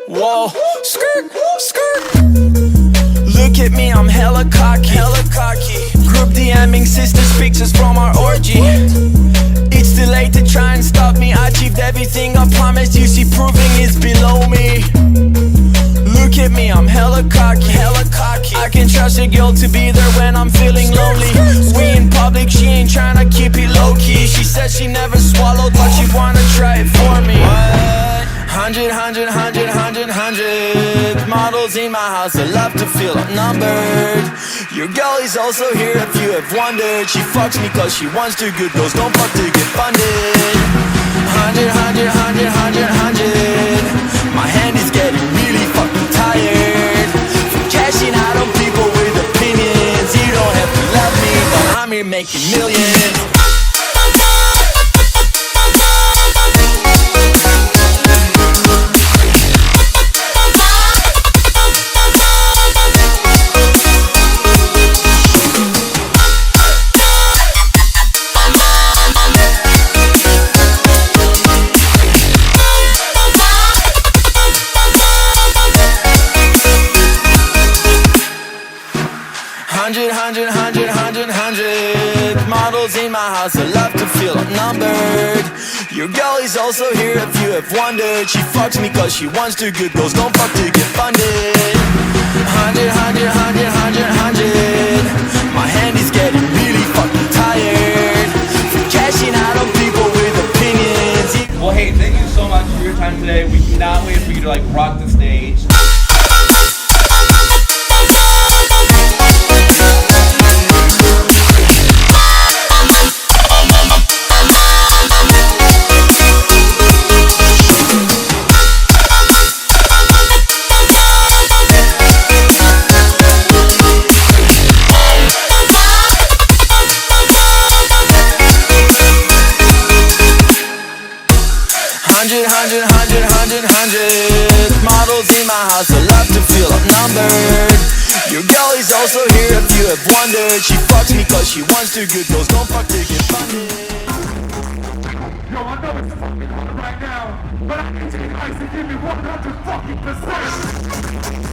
Whoa, skirt, skirt. Look at me, I'm hella cocky, hella cocky. Group DMing sisters pictures from our orgy. It's too late to try and stop me. I achieved everything I promised you. See, proving is below me. Look at me, I'm hella cocky, hella cocky. I can trust a girl to be there when I'm feeling lonely. We in public, she ain't tryna keep it low-key. She said she never swallowed, but she wanna try it for me. What? 100 models in my house, I love to feel outnumbered. Your girl is also here if you have wondered. She fucks me cause she wants to. Good girls don't fuck to get funded. 100 My hand is getting really fucking tired from cashing out on people with opinions. You don't have to love me, but I'm here making millions. 100 models in my house, I love to feel outnumbered. Your girl is also here if you have wondered. She fucks me cause she wants to. Good girls don't fuck to get funded. 100 My hand is getting really fucking tired from cashing out on people with opinions. Well, hey, thank you so much for your time today. We cannot wait for you to rock the stage. 100 models in my house, I love to feel outnumbered. Your girl is also here if you have wondered. She fucks me cause she wants to. Good girls don't fuck to get funded. Yo, I know it's fucking hot right now, but I need you guys to give me 100 fucking %.